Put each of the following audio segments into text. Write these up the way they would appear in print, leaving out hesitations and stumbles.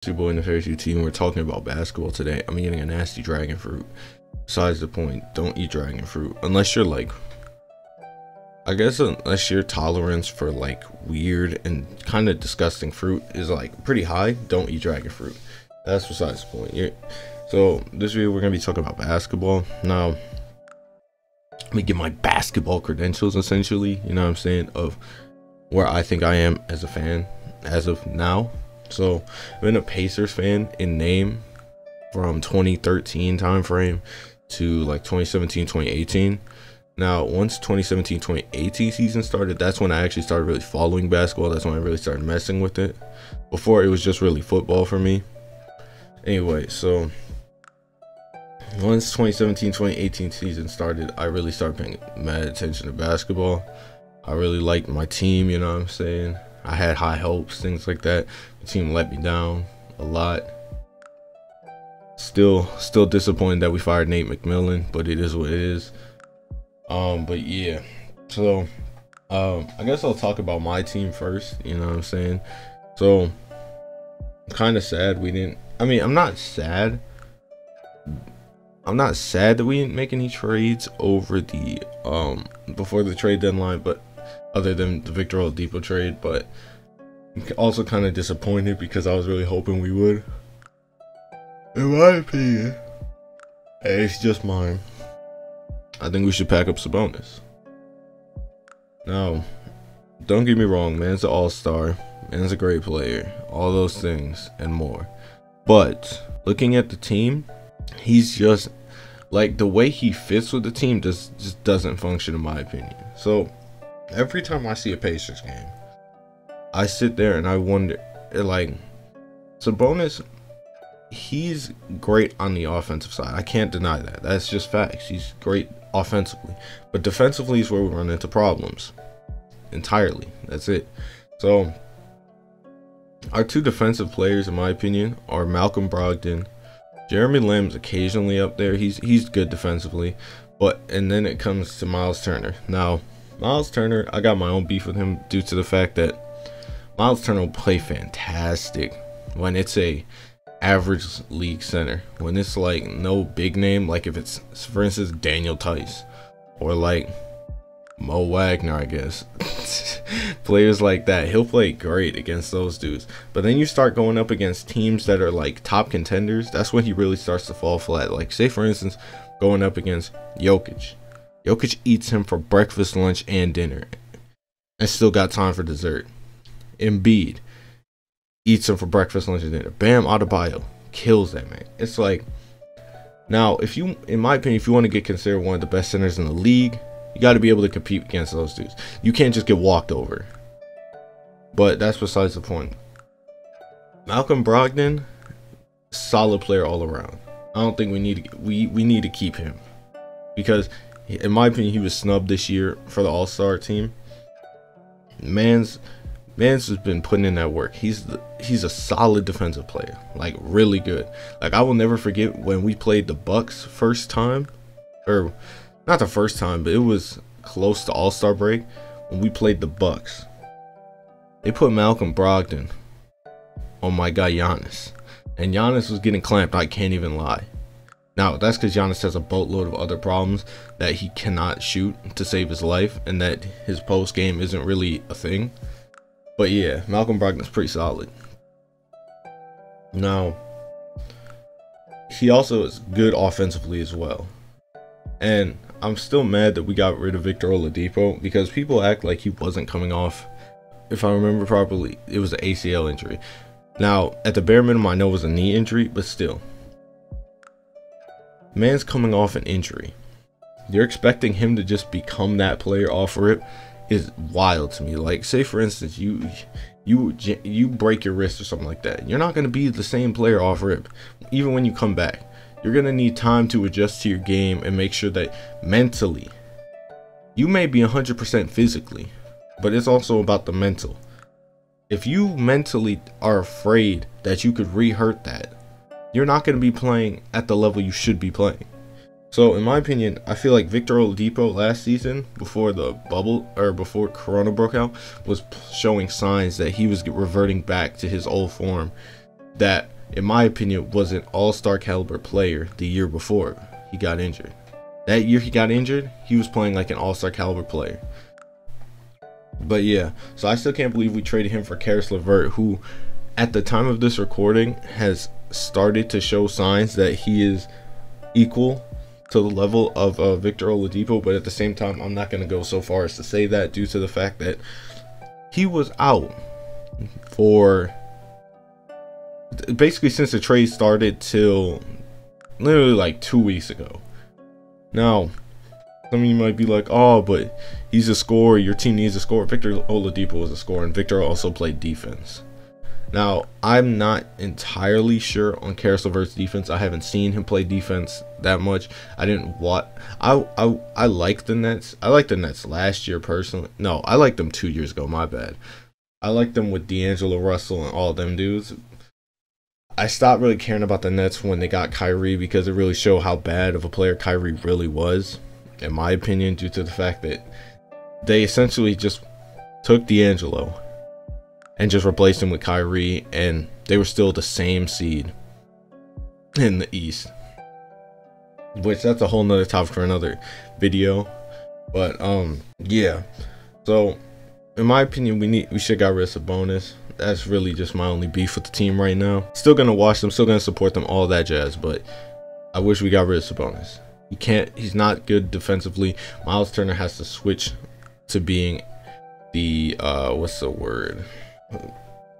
It's your boy Nefarious team. We're talking about basketball today. I'm eating a nasty dragon fruit. Besides the point, don't eat dragon fruit unless you're like, I guess unless your tolerance for like weird and kind of disgusting fruit is like pretty high, don't eat dragon fruit. That's besides the point. So this video we're gonna be talking about basketball. Now let me get my basketball credentials essentially, you know what I'm saying, of where I think I am as a fan as of now. So I've been a Pacers fan in name from 2013 time frame to like 2017 2018. Now once 2017-2018 season started, that's when I actually started really following basketball. That's when I really started messing with it. Before, it was just really football for me. Anyway, so once 2017-2018 season started, I really started paying mad attention to basketball. I really liked my team, you know what I'm saying. I had high hopes, things like that. The team let me down a lot. Still disappointed that we fired Nate McMillan, but it is what it is. But yeah, so I guess I'll talk about my team first, you know what I'm saying. So I'm kind of sad we didn't, I mean, I'm not sad that we didn't make any trades over the before the trade deadline, but other than the Victor Oladipo trade, but I'm also kind of disappointed because I was really hoping we would. In my opinion, hey, it's just mine, I think we should pack up Sabonis. Now, don't get me wrong, man's an all-star, man's a great player, all those things and more. But looking at the team, he's just like, the way he fits with the team just doesn't function in my opinion. So every time I see a Pacers game, I sit there and I wonder, like, Sabonis, he's great on the offensive side. I can't deny that. That's just facts. He's great offensively, but defensively is where we run into problems entirely. That's it. So our two defensive players, in my opinion, are Malcolm Brogdon. Jeremy Lamb's occasionally up there. He's good defensively, and then it comes to Miles Turner. Now, Miles Turner, I got my own beef with him due to the fact that Miles Turner will play fantastic when it's a average league center, when it's like no big name, like if it's, for instance, Daniel Tice or like Mo Wagner, I guess. Players like that, he'll play great against those dudes. But then you start going up against teams that are like top contenders, that's when he really starts to fall flat. Like, say for instance, going up against Jokic eats him for breakfast, lunch, and dinner and still got time for dessert. Embiid eats him for breakfast, lunch, and dinner. Bam Adebayo kills that man. It's like, now, if you, in my opinion, if you want to get considered one of the best centers in the league, you got to be able to compete against those dudes. You can't just get walked over. But that's besides the point. Malcolm Brogdon, solid player all around. I don't think we need to, we need to keep him, because in my opinion, he was snubbed this year for the All-Star team. Man's has been putting in that work. He's a solid defensive player, like really good. Like, I will never forget when we played the Bucks first time, or not the first time, but it was close to All-Star break when we played the Bucks. They put Malcolm Brogdon on my guy Giannis, and Giannis was getting clamped. I can't even lie. Now, that's because Giannis has a boatload of other problems that he cannot shoot to save his life, and that his post game isn't really a thing. But yeah, Malcolm Brogdon's pretty solid. Now, he also is good offensively as well. And I'm still mad that we got rid of Victor Oladipo, because people act like he wasn't coming off, if I remember properly, it was an ACL injury. Now, at the bare minimum, I know it was a knee injury, but still. Man's coming off an injury. You're expecting him to just become that player off rip is wild to me. Like, say for instance, you break your wrist or something like that. You're not going to be the same player off rip, even when you come back. You're going to need time to adjust to your game and make sure that mentally, you may be 100% physically, but it's also about the mental. If you mentally are afraid that you could re-hurt that, you're not going to be playing at the level you should be playing. So in my opinion, I feel like Victor Oladipo last season, before the bubble, or before Corona broke out, was showing signs that he was reverting back to his old form that in my opinion, was an all-star caliber player the year before he got injured. That year he got injured, he was playing like an all-star caliber player. But yeah, so I still can't believe we traded him for Karis LeVert, who at the time of this recording has started to show signs that he is equal to the level of Victor Oladipo. But at the same time, I'm not going to go so far as to say that, due to the fact that he was out for basically since the trade started till literally like 2 weeks ago. Now, some of you might be like, oh, but he's a scorer, your team needs a scorer. Victor Oladipo was a scorer, and Victor also played defense. Now, I'm not entirely sure on Karis LeVert's defense. I haven't seen him play defense that much. I didn't watch. I like the Nets. I liked the Nets last year personally. No, I liked them 2 years ago. My bad. I liked them with D'Angelo Russell and all them dudes. I stopped really caring about the Nets when they got Kyrie, because it really showed how bad of a player Kyrie really was, in my opinion, due to the fact that they essentially just took D'Angelo and just replaced him with Kyrie, and they were still the same seed in the East, which that's a whole nother topic for another video. But yeah, so in my opinion, we should got rid of Sabonis. That's really just my only beef with the team right now. Still gonna watch them, still gonna support them, all that jazz, but I wish we got rid of Sabonis. He's not good defensively. Miles Turner has to switch to being the what's the word,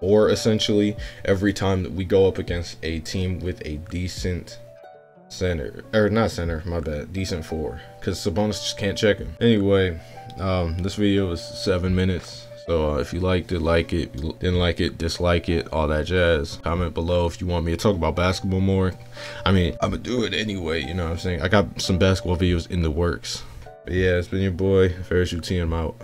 or essentially every time that we go up against a team with a decent center, or not center, my bad, decent four, because Sabonis just can't check him. Anyway, this video was 7 minutes. So if you liked it, like it. If you didn't like it, dislike it, all that jazz. Comment below if you want me to talk about basketball more. I mean, I'm gonna do it anyway, you know what I'm saying? I got some basketball videos in the works. But yeah, it's been your boy, Nefarious. I'm out.